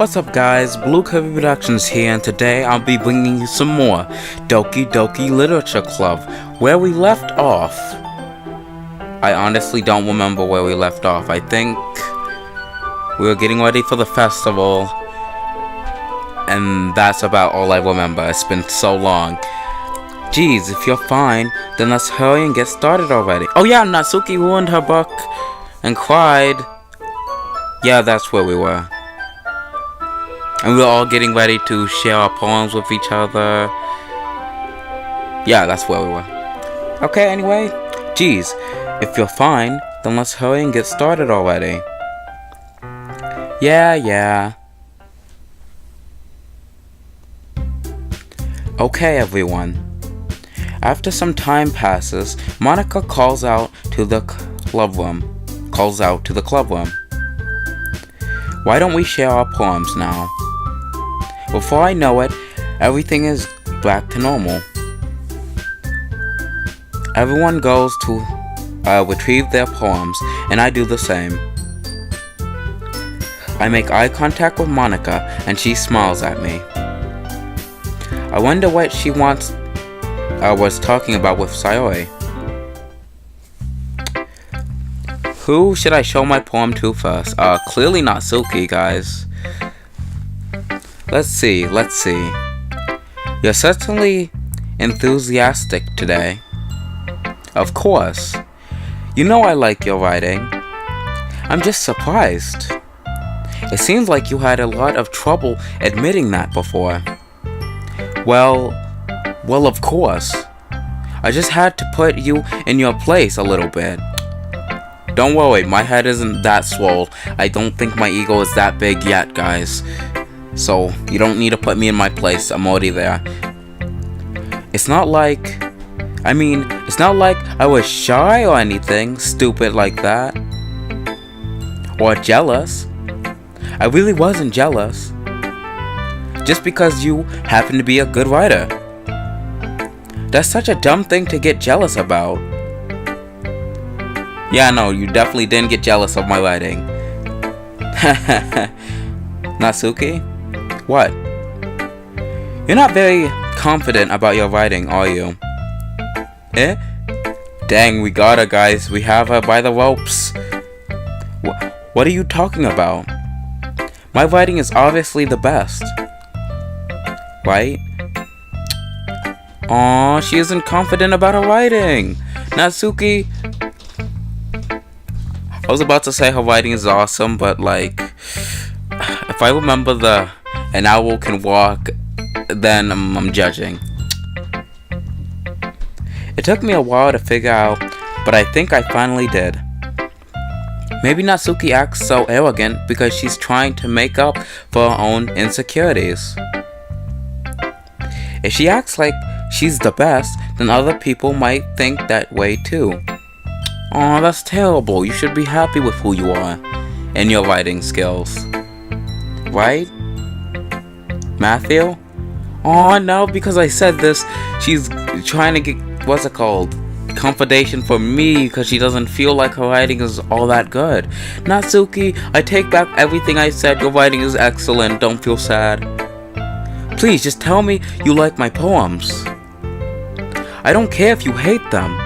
What's up guys, Blue Kirby Productions here, and today I'll be bringing you some more Doki Doki Literature Club. Where we left off, I honestly don't remember where we left off. I think we were getting ready for the festival, and that's about all I remember. It's been so long. Geez, if you're fine, then let's hurry and get started already. Oh yeah, Natsuki ruined her book and cried. Yeah, that's where we were. And we were all getting ready to share our poems with each other. Yeah, that's where we were. Okay, anyway. Geez, if you're fine, then let's hurry and get started already. Yeah. Okay, everyone. After some time passes, Monica calls out to the club room. Why don't we share our poems now? Before I know it, everything is back to normal. Everyone goes to retrieve their poems, and I do the same. I make eye contact with Monica, and she smiles at me. I wonder what she was talking about with Sayori. Who should I show my poem to first? Clearly not Suki, guys. Let's see. You're certainly enthusiastic today. Of course. You know I like your writing. I'm just surprised. It seems like you had a lot of trouble admitting that before. Well, of course. I just had to put you in your place a little bit. Don't worry, my head isn't that swole. I don't think my ego is that big yet, guys. So, you don't need to put me in my place. I'm already there. It's not like I was shy or anything stupid like that. Or jealous. I really wasn't jealous. Just because you happen to be a good writer. That's such a dumb thing to get jealous about. Yeah, no, you definitely didn't get jealous of my writing. Natsuki? What? You're not very confident about your writing, are you? Eh? Dang, we got her, guys. We have her by the ropes. What are you talking about? My writing is obviously the best. Right? Aw, she isn't confident about her writing. Natsuki. I was about to say her writing is awesome, but like, if I remember an owl can walk, then I'm judging. It took me a while to figure out, but I think I finally did. Maybe Natsuki acts so arrogant because she's trying to make up for her own insecurities. If she acts like she's the best, then other people might think that way too. Aw, that's terrible. You should be happy with who you are and your writing skills. Right? Matthew? Aw, no, because I said this, she's trying to get, confidation for me because she doesn't feel like her writing is all that good. Natsuki, I take back everything I said. Your writing is excellent. Don't feel sad. Please, just tell me you like my poems. I don't care if you hate them.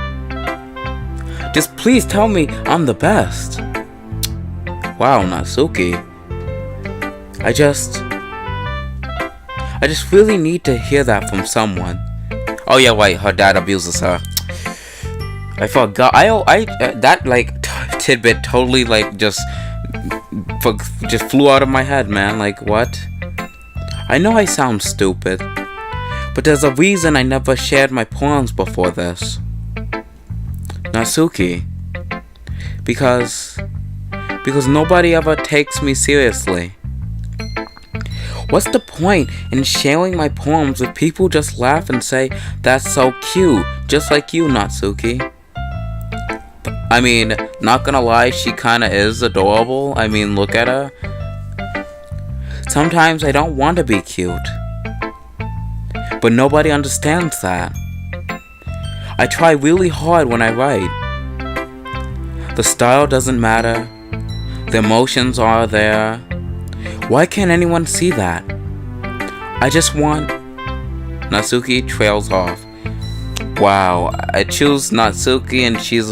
Just please tell me I'm the best. Wow, Natsuki. I just really need to hear that from someone. Oh yeah, right, her dad abuses her. I forgot. That tidbit totally just flew out of my head, man. Like, what? I know I sound stupid, but there's a reason I never shared my poems before this. Natsuki. Because nobody ever takes me seriously. What's the point in sharing my poems if people just laugh and say, that's so cute, just like you, Natsuki? I mean, not gonna lie, she kinda is adorable. I mean, look at her. Sometimes I don't want to be cute. But nobody understands that. I try really hard when I write. The style doesn't matter. The emotions are there. Why can't anyone see that? I just want... Natsuki trails off. Wow, I choose Natsuki and she's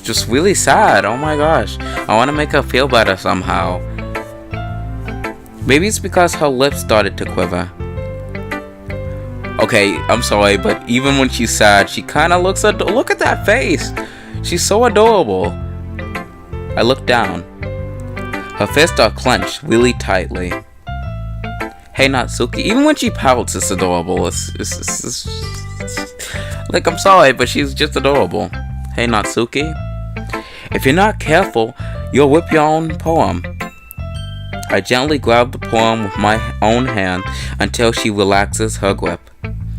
just really sad. Oh my gosh. I want to make her feel better somehow. Maybe it's because her lips started to quiver. Okay, I'm sorry, but even when she's sad, she kind of looks at... Look at that face! She's so adorable. I look down. Her fists are clenched really tightly. Hey Natsuki, even when she pouts, it's adorable. It's like, I'm sorry, but she's just adorable. Hey Natsuki, if you're not careful, you'll whip your own poem. I gently grab the poem with my own hand until she relaxes her grip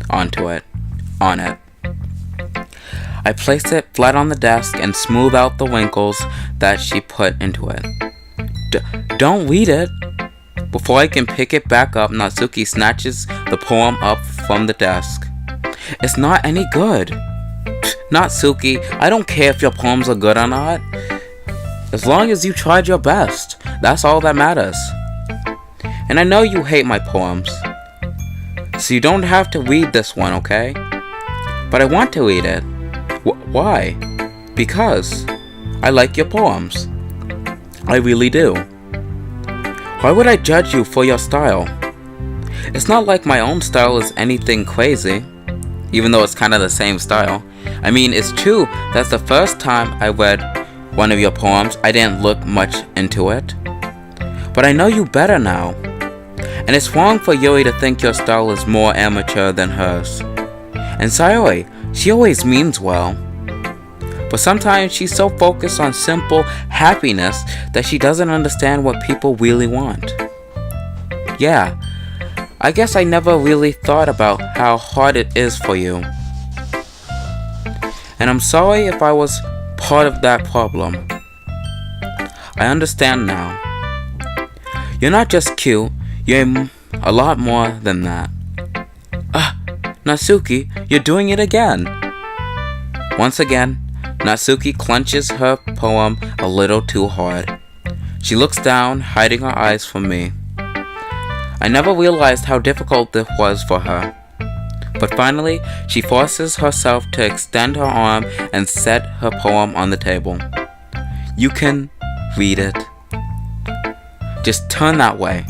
on it. I place it flat on the desk and smooth out the wrinkles that she put into it. Don't read it! Before I can pick it back up, Natsuki snatches the poem up from the desk. It's not any good. Natsuki, I don't care if your poems are good or not. As long as you tried your best, that's all that matters. And I know you hate my poems, so you don't have to read this one, okay? But I want to read it. Why? Because I like your poems. I really do. Why would I judge you for your style? It's not like my own style is anything crazy, even though it's kind of the same style. I mean, it's true that's the first time I read one of your poems, I didn't look much into it. But I know you better now. And it's wrong for Yuri to think your style is more amateur than hers. And Sayori, she always means well. But sometimes she's so focused on simple happiness that she doesn't understand what people really want. Yeah, I guess I never really thought about how hard it is for you. And I'm sorry if I was part of that problem. I understand now. You're not just cute, you're a lot more than that. Natsuki, you're doing it again. Once again, Natsuki clenches her poem a little too hard. She looks down, hiding her eyes from me. I never realized how difficult this was for her. But finally, she forces herself to extend her arm and set her poem on the table. You can read it. Just turn that way.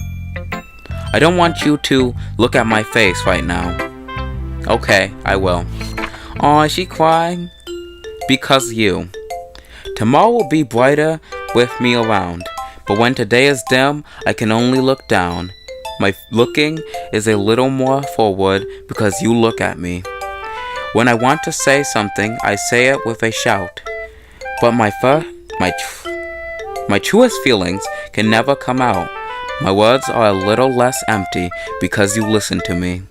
I don't want you to look at my face right now. Okay, I will. Aw, is she crying? Because you. Tomorrow will be brighter with me around, but when today is dim, I can only look down. My looking is a little more forward because you look at me. When I want to say something, I say it with a shout. But my truest feelings can never come out. My words are a little less empty because you listen to me.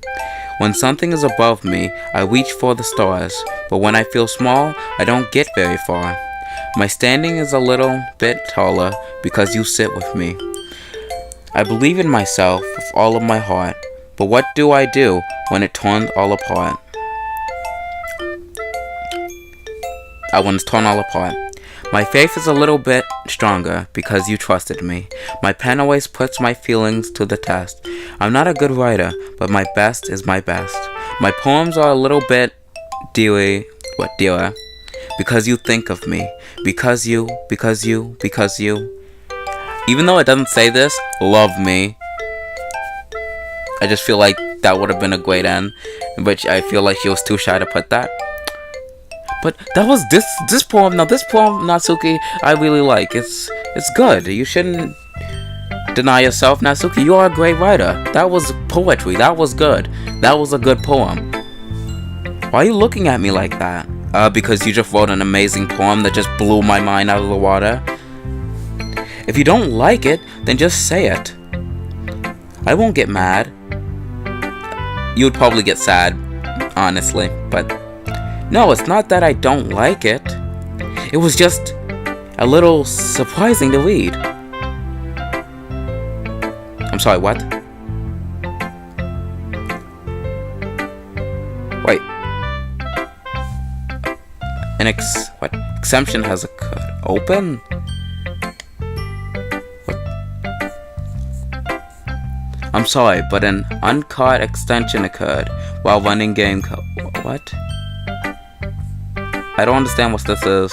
When something is above me, I reach for the stars, but when I feel small, I don't get very far. My standing is a little bit taller because you sit with me. I believe in myself with all of my heart, but what do I do when it turns all apart? When it's torn all apart. My faith is a little bit stronger because you trusted me. My pen always puts my feelings to the test. I'm not a good writer, but my best is my best. My poems are a little bit dearer, because you think of me. Because you. Even though it doesn't say this, love me. I just feel like that would have been a great end, but I feel like she was too shy to put that. But that was this poem. Now this poem, Natsuki, I really like. It's good. You shouldn't deny yourself, Natsuki. You are a great writer. That was poetry. That was good. That was a good poem. Why are you looking at me like that? Because you just wrote an amazing poem that just blew my mind out of the water. If you don't like it, then just say it. I won't get mad. You would probably get sad, honestly, but no, it's not that I don't like it. It was just a little surprising to read. I'm sorry, what? Wait. What? Exemption has occurred. Open? What? I'm sorry, but an uncut extension occurred while running game code. What? I don't understand what this is.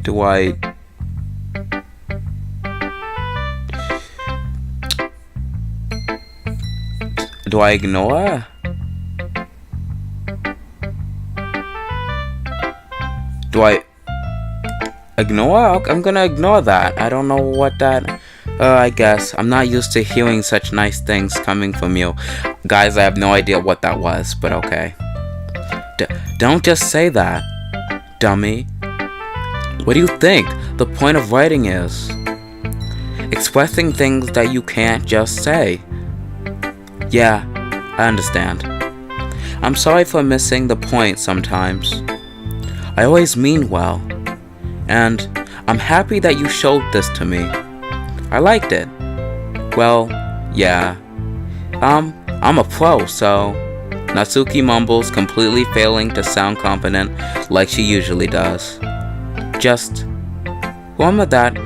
Do I... Do I ignore? Do I ignore? I'm gonna ignore that. I don't know what that... I guess. I'm not used to hearing such nice things coming from you. Guys, I have no idea what that was, but okay. Don't just say that, dummy. What do you think the point of writing is? Expressing things that you can't just say. Yeah, I understand. I'm sorry for missing the point sometimes. I always mean well. And I'm happy that you showed this to me. I liked it. Well, yeah. I'm a pro, so... Natsuki mumbles, completely failing to sound confident like she usually does. Just remember that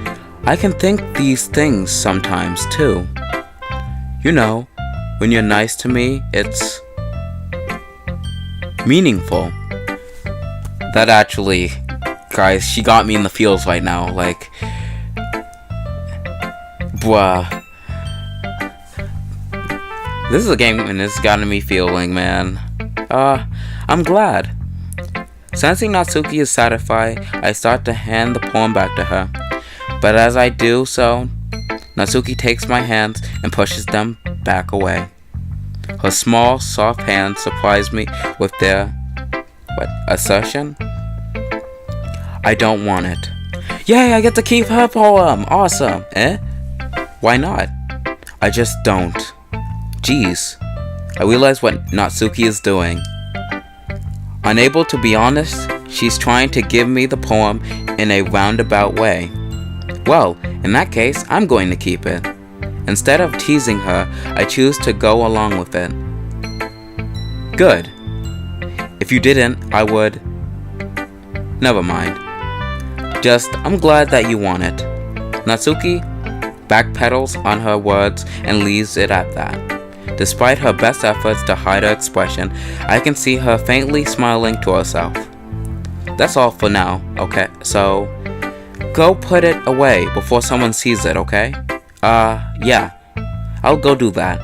I can think these things sometimes too. You know, when you're nice to me, it's meaningful. That actually, guys, she got me in the feels right now. Like, bruh. This is a game and it's gotten me feeling, man. I'm glad. Sensing Natsuki is satisfied, I start to hand the poem back to her. But as I do so, Natsuki takes my hands and pushes them back away. Her small, soft hands surprise me with their, assertion? I don't want it. Yay, I get to keep her poem! Awesome! Why not? I just don't. Jeez. I realize what Natsuki is doing. Unable to be honest, she's trying to give me the poem in a roundabout way. Well, in that case, I'm going to keep it. Instead of teasing her, I choose to go along with it. Good. If you didn't, I would... Never mind. Just, I'm glad that you want it. Natsuki backpedals on her words and leaves it at that. Despite her best efforts to hide her expression, I can see her faintly smiling to herself. That's all for now, okay? So, go put it away before someone sees it, okay? Yeah. I'll go do that.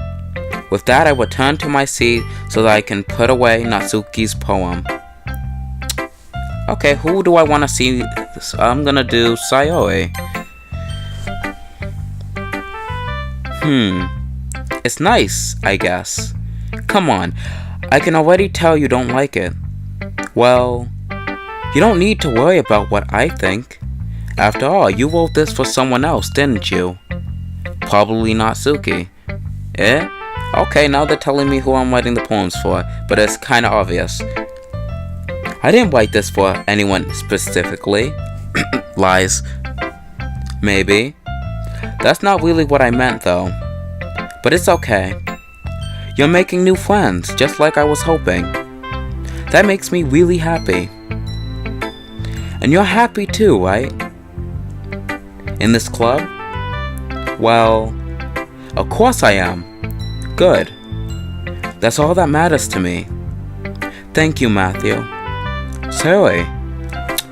With that, I return to my seat so that I can put away Natsuki's poem. Okay, who do I want to see? I'm gonna do Sayori. It's nice, I guess. Come on, I can already tell you don't like it. Well, you don't need to worry about what I think. After all, you wrote this for someone else, didn't you? Probably Natsuki. Okay, now they're telling me who I'm writing the poems for, but it's kinda obvious. I didn't write this for anyone specifically. Lies. Maybe. That's not really what I meant though. But it's okay. You're making new friends, just like I was hoping. That makes me really happy. And you're happy too, right? In this club? Well, of course I am. Good. That's all that matters to me. Thank you, Matthew.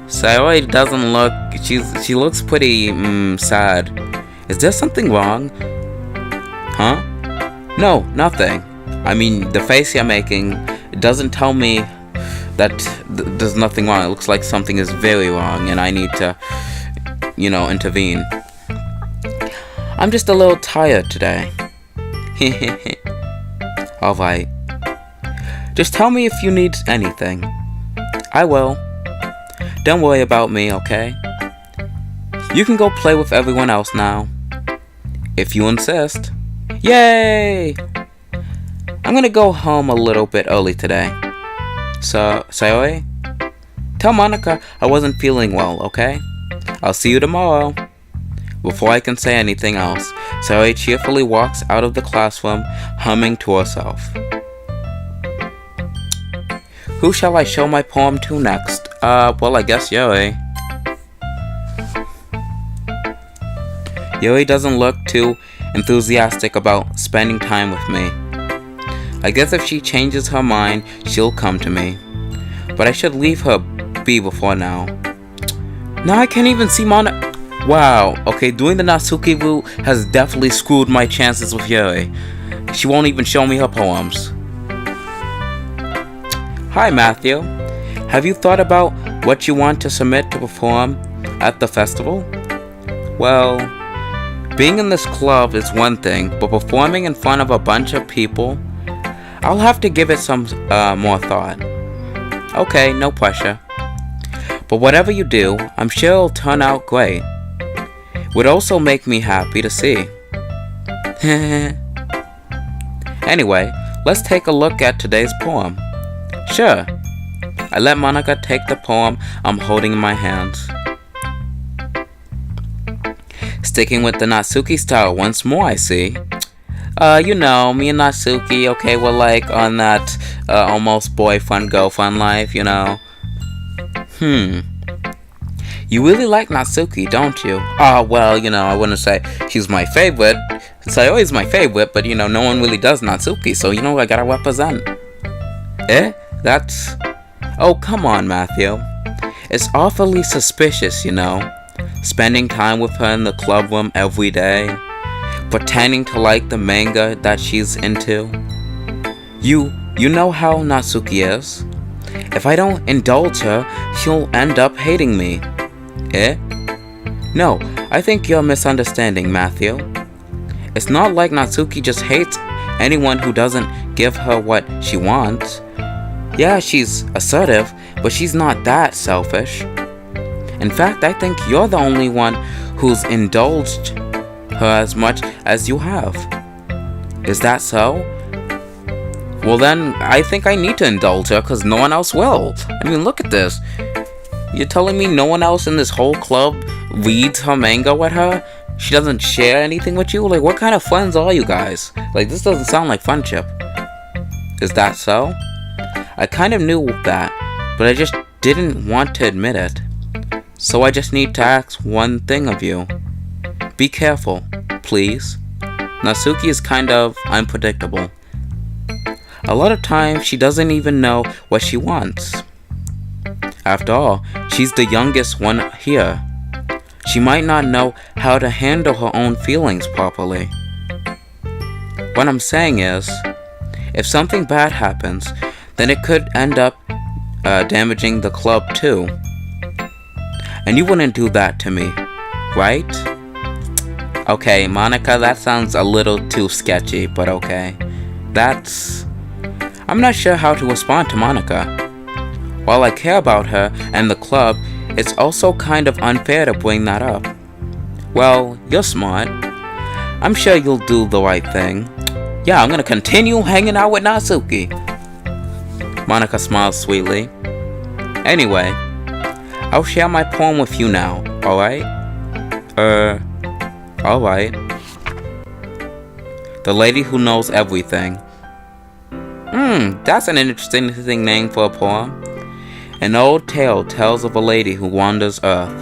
Sayori doesn't look... She looks pretty, sad. Is there something wrong? Huh? No, nothing. I mean, the face you're making doesn't tell me that there's nothing wrong. It looks like something is very wrong and I need to, intervene. I'm just a little tired today. Alright. Just tell me if you need anything. I will. Don't worry about me, okay? You can go play with everyone else now. If you insist. Yay! I'm gonna go home a little bit early today. So, Sayori? Tell Monica I wasn't feeling well, okay? I'll see you tomorrow. Before I can say anything else, Sayori cheerfully walks out of the classroom, humming to herself. Who shall I show my poem to next? Well, I guess Yuri. Yuri doesn't look too enthusiastic about spending time with me. I guess if she changes her mind, she'll come to me. But I should leave her be before now. Now I can't even see Wow, okay, doing the Natsuki route has definitely screwed my chances with Yuri. She won't even show me her poems. Hi Matthew, have you thought about what you want to submit to perform at the festival? Well, being in this club is one thing, but performing in front of a bunch of people, I'll have to give it some more thought. Okay, no pressure. But whatever you do, I'm sure it'll turn out great. Would also make me happy to see. Anyway, let's take a look at today's poem. Sure. I let Monika take the poem I'm holding in my hands. Sticking with the Natsuki style once more, I see. You know, me and Natsuki, okay, we're like on that almost boyfriend-girlfriend life, you know. You really like Natsuki, don't you? Well, you know, I wouldn't say she's my favorite. Sayori's my favorite, but you know, no one really does Natsuki, so you know, I gotta represent. That's... Oh, come on, Matthew. It's awfully suspicious, you know. Spending time with her in the club room every day. Pretending to like the manga that she's into. You know how Natsuki is. If I don't indulge her, she'll end up hating me. No, I think you're misunderstanding, Matthew. It's not like Natsuki just hates anyone who doesn't give her what she wants. Yeah, she's assertive, but she's not that selfish. In fact, I think you're the only one who's indulged her as much as you have. Is that so? Well then, I think I need to indulge her because no one else will. I mean, look at this. You're telling me no one else in this whole club reads her manga with her? She doesn't share anything with you? Like, what kind of friends are you guys? Like, this doesn't sound like friendship. Is that so? I kind of knew that, but I just didn't want to admit it. So I just need to ask one thing of you. Be careful, please. Natsuki is kind of unpredictable. A lot of times, she doesn't even know what she wants. After all, she's the youngest one here. She might not know how to handle her own feelings properly. What I'm saying is, if something bad happens, then it could end up damaging the club too. And you wouldn't do that to me, right? Okay, Monika, that sounds a little too sketchy, but okay. I'm not sure how to respond to Monika. While I care about her and the club, it's also kind of unfair to bring that up. Well, you're smart. I'm sure you'll do the right thing. Yeah, I'm gonna continue hanging out with Natsuki. Monika smiles sweetly. Anyway, I'll share my poem with you now, alright? Alright. The Lady Who Knows Everything. That's an interesting name for a poem. An old tale tells of a lady who wanders Earth.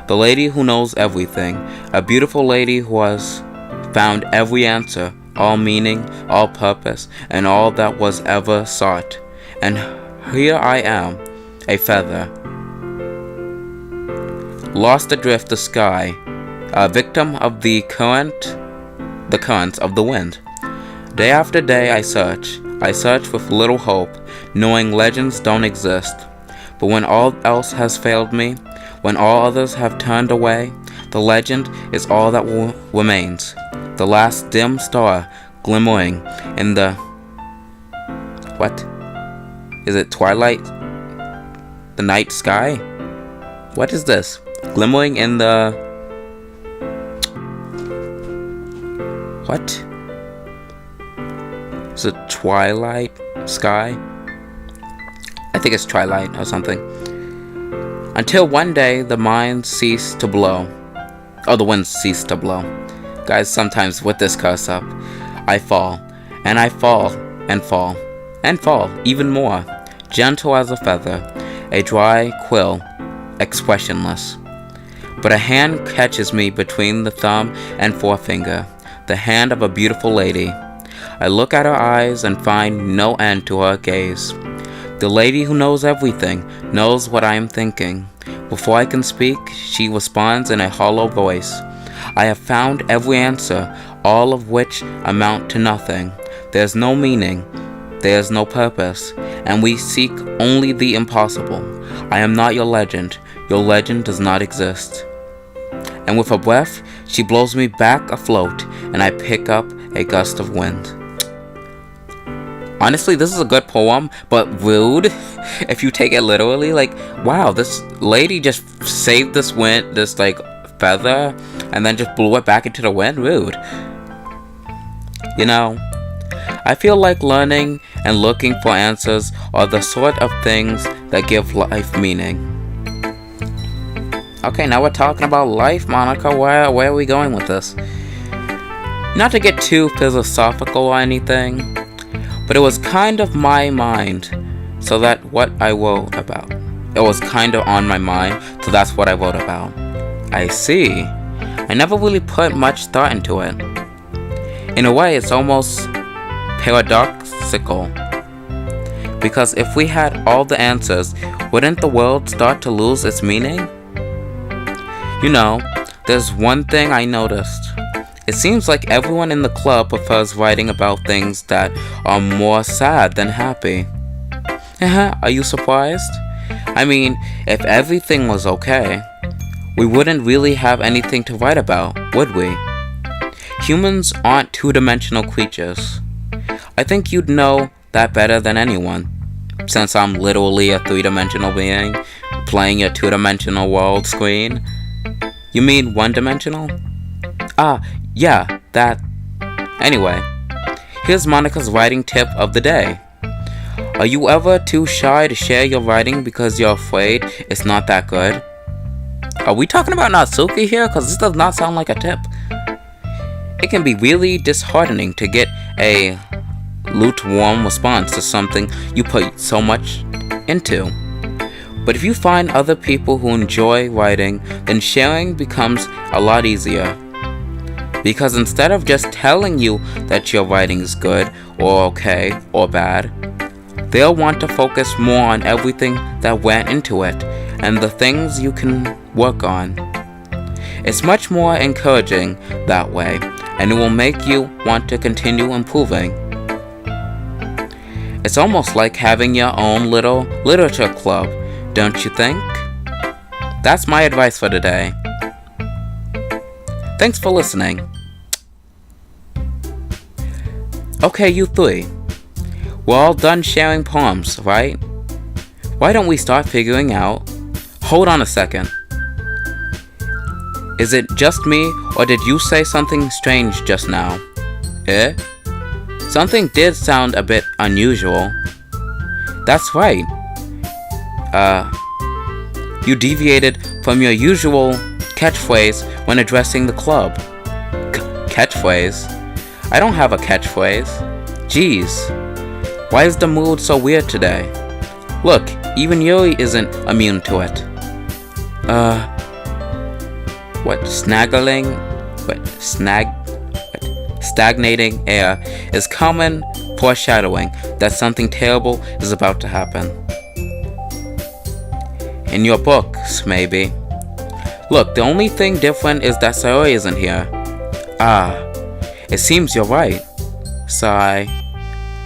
The lady who knows everything. A beautiful lady who has found every answer, all meaning, all purpose, and all that was ever sought. And here I am, a feather, lost adrift the sky, a victim of the currents of the wind. Day after day I search with little hope, knowing legends don't exist. But when all else has failed me, when all others have turned away, the legend is all that remains. The last dim star glimmering in the... What? Is it twilight? The night sky? What is this? Glimmering in the... What? Is it twilight sky? I think it's twilight or something. Until one day the winds cease to blow. Oh, the winds cease to blow. Guys, sometimes with this curse up, I fall, and I fall, and fall, and fall, even more. Gentle as a feather, a dry quill, expressionless. but a hand catches me between the thumb and forefinger, the hand of a beautiful lady. I look at her eyes and find no end to her gaze. The lady who knows everything knows what I am thinking. Before I can speak, she responds in a hollow voice. I have found every answer, all of which amount to nothing. There's no meaning, there's no purpose, and we seek only the impossible. I am not your legend does not exist. And with a breath, she blows me back afloat, and I pick up a gust of wind. Honestly, this is a good poem, but rude if you take it literally. Like, wow, this lady just saved this wind, this like feather, and then just blew it back into the wind. Rude. You know, I feel like learning and looking for answers are the sort of things that give life meaning. Okay, now we're talking about life, Monica. Where are we going with this? Not to get too philosophical or anything, but it was kind of my mind, so that what I wrote about. It was kind of on my mind, so that's what I wrote about. I see. I never really put much thought into it. In a way, it's almost paradoxical. Because if we had all the answers, wouldn't the world start to lose its meaning? You know, there's one thing I noticed. It seems like everyone in the club prefers writing about things that are more sad than happy. Are you surprised? I mean, if everything was okay, we wouldn't really have anything to write about, would we? Humans aren't two-dimensional creatures. I think you'd know that better than anyone, since I'm literally a three-dimensional being, playing a two-dimensional world screen. You mean one-dimensional? Yeah, that. Anyway, here's Monica's writing tip of the day. Are you ever too shy to share your writing because you're afraid it's not that good? Are we talking about Natsuki here? Because this does not sound like a tip. It can be really disheartening to get a lukewarm response to something you put so much into. But if you find other people who enjoy writing, then sharing becomes a lot easier. Because instead of just telling you that your writing is good, or okay, or bad, they'll want to focus more on everything that went into it, and the things you can work on. It's much more encouraging that way, and it will make you want to continue improving. It's almost like having your own little literature club, don't you think? That's my advice for today. Thanks for listening. Okay, you three. We're all done sharing poems, right? Why don't we start figuring out... Hold on a second. Is it just me, or did you say something strange just now? Something did sound a bit unusual. That's right. You deviated from your usual catchphrase when addressing the club. Catchphrase? I don't have a catchphrase. Jeez. Why is the mood so weird today? Look, even Yuri isn't immune to it. Stagnating air is common foreshadowing that something terrible is about to happen. In your books, maybe. Look, the only thing different is that Sayori isn't here. It seems you're right. Sigh.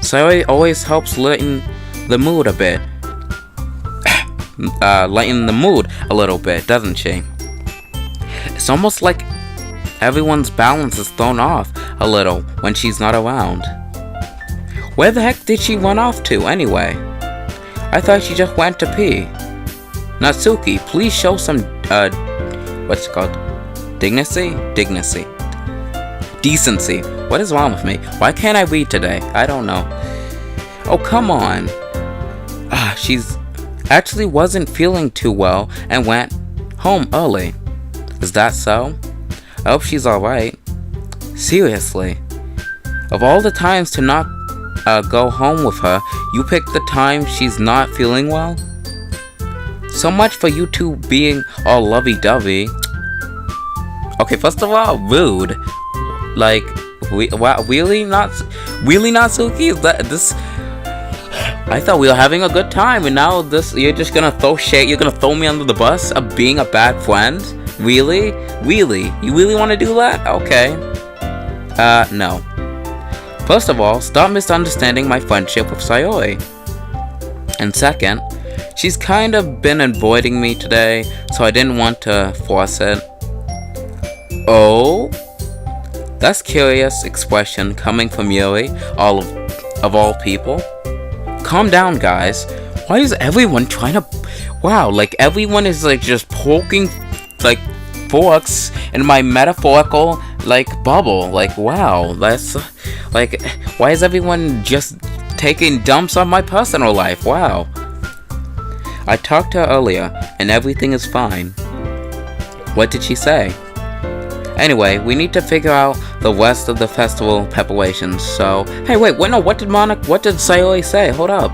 Sayori always helps lighten the mood a bit. Lighten the mood a little bit, doesn't she? It's almost like everyone's balance is thrown off a little when she's not around. Where the heck did she run off to, anyway? I thought she just went to pee. Natsuki, please show some, what's it called? Decency. What is wrong with me? Why can't I read today? I don't know. Oh, come on. She's actually wasn't feeling too well and went home early. Is that so? I hope she's alright. Seriously. Of all the times to not go home with her, you pick the time she's not feeling well? So much for you two being all lovey-dovey. Okay, first of all, rude. Like, really not Suki? Is that this? I thought we were having a good time, and now you're just gonna throw shade. You're gonna throw me under the bus of being a bad friend? Really? You really want to do that? Okay. No. First of all, stop misunderstanding my friendship with Sayori. And second, she's kind of been avoiding me today, so I didn't want to force it. Oh? That's curious expression coming from Yuri, of all people. Calm down, guys. Why is everyone trying to... Wow, like everyone is like just poking like forks in my metaphorical like bubble. Like, wow, that's like, why is everyone just taking dumps on my personal life? Wow. I talked to her earlier and everything is fine. What did she say? Anyway, we need to figure out the rest of the festival preparations, so... Hey, wait, what did Sayori say? Hold up.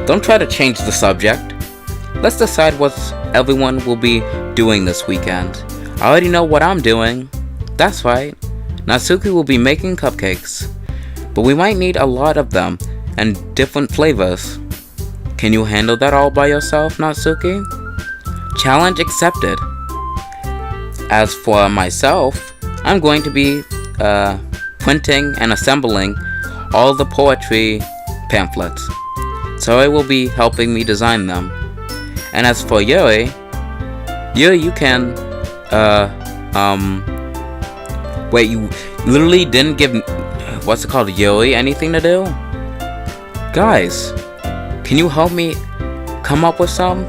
Don't try to change the subject. Let's decide what everyone will be doing this weekend. I already know what I'm doing. That's right. Natsuki will be making cupcakes. But we might need a lot of them, and different flavors. Can you handle that all by yourself, Natsuki? Challenge accepted. As for myself, I'm going to be printing and assembling all the poetry pamphlets. So I will be helping me design them. And as for Yuri, you can wait, you literally didn't give what's it called, Yuri, anything to do? Guys, can you help me come up with some?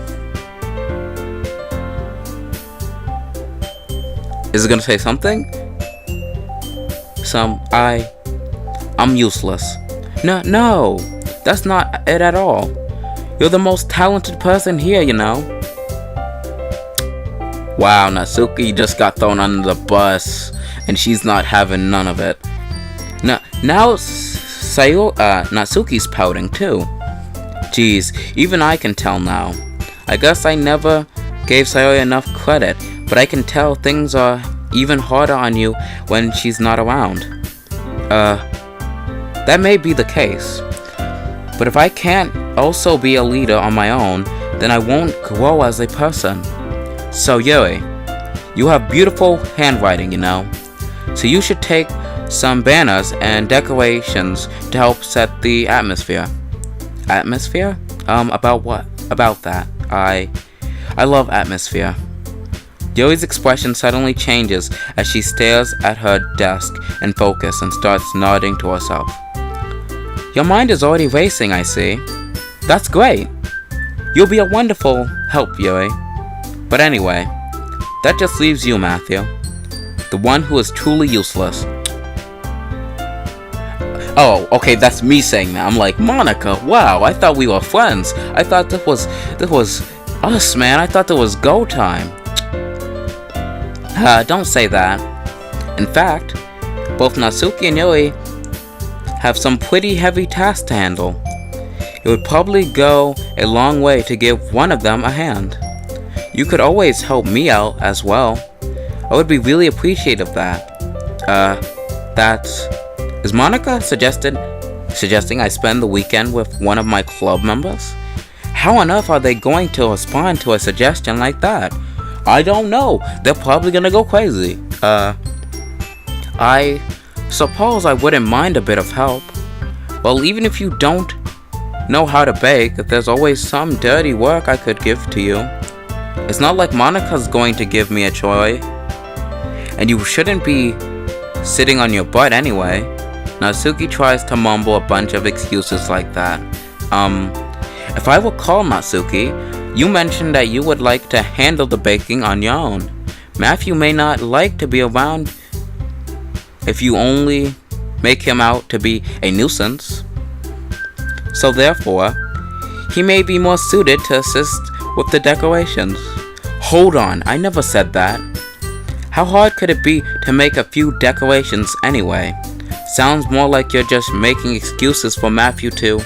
Is it gonna say something? I'm useless. No, that's not it at all. You're the most talented person here, you know. Wow, Natsuki just got thrown under the bus, and she's not having none of it. Now Natsuki's pouting too. Jeez, even I can tell now. I guess I never gave Sayori enough credit, but I can tell things are even harder on you when she's not around. That may be the case. But if I can't also be a leader on my own, then I won't grow as a person. So Yuri, you have beautiful handwriting, you know. So you should take some banners and decorations to help set the atmosphere. Atmosphere? About what? About that. I love atmosphere. Yuri's expression suddenly changes as she stares at her desk in focus and starts nodding to herself. Your mind is already racing, I see. That's great. You'll be a wonderful help, Yuri. But anyway, that just leaves you, Matthew. The one who is truly useless. Oh, okay, that's me saying that. I'm like, Monica, wow, I thought we were friends. I thought this was us, man. I thought it was go time. Don't say that. In fact, both Natsuki and Yuri have some pretty heavy tasks to handle. It would probably go a long way to give one of them a hand. You could always help me out as well. I would be really appreciative of that. Is Monica suggesting I spend the weekend with one of my club members? How on earth are they going to respond to a suggestion like that? I don't know. They're probably gonna go crazy. I suppose I wouldn't mind a bit of help. Well, even if you don't know how to bake, there's always some dirty work I could give to you. It's not like Monica's going to give me a chore. And you shouldn't be sitting on your butt anyway. Natsuki tries to mumble a bunch of excuses like that. If I recall, Natsuki, you mentioned that you would like to handle the baking on your own. Matthew may not like to be around if you only make him out to be a nuisance. So therefore, he may be more suited to assist with the decorations. Hold on, I never said that. How hard could it be to make a few decorations anyway? Sounds more like you're just making excuses for Matthew to...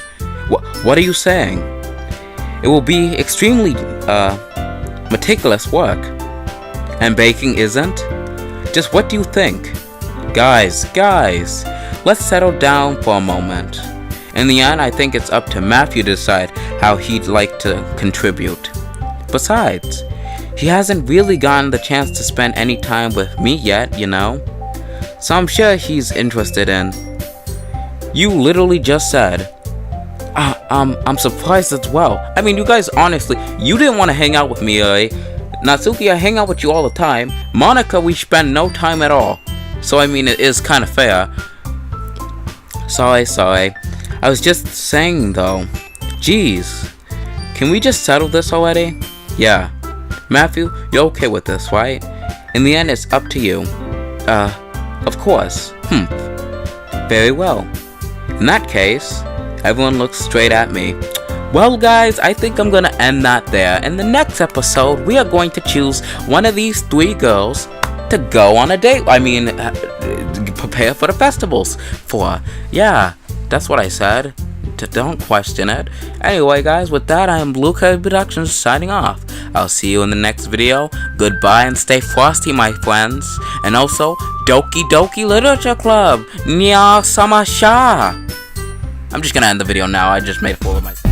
What are you saying? It will be extremely meticulous work. And baking isn't? Just what do you think? Guys, let's settle down for a moment. In the end, I think it's up to Matthew to decide how he'd like to contribute. Besides, he hasn't really gotten the chance to spend any time with me yet, you know? So I'm sure he's interested in. You literally just said, I'm surprised as well. I mean, you guys, honestly, you didn't want to hang out with me, Natsuki, I hang out with you all the time. Monica, we spend no time at all. So, I mean, it is kind of fair. Sorry. I was just saying, though. Jeez. Can we just settle this already? Yeah. Matthew, you're okay with this, right? In the end, it's up to you. Of course. Very well. In that case, everyone looks straight at me. Well, guys, I think I'm gonna end that there. In the next episode, we are going to choose one of these 3 girls to go on a date. I mean, prepare for the festivals for. Yeah, that's what I said. Don't question it. Anyway, guys, with that, I am Blue Curve Productions signing off. I'll see you in the next video. Goodbye and stay frosty, my friends. And also, Doki Doki Literature Club. Nya Samasha. I'm just gonna end the video now. I just made a fool of myself.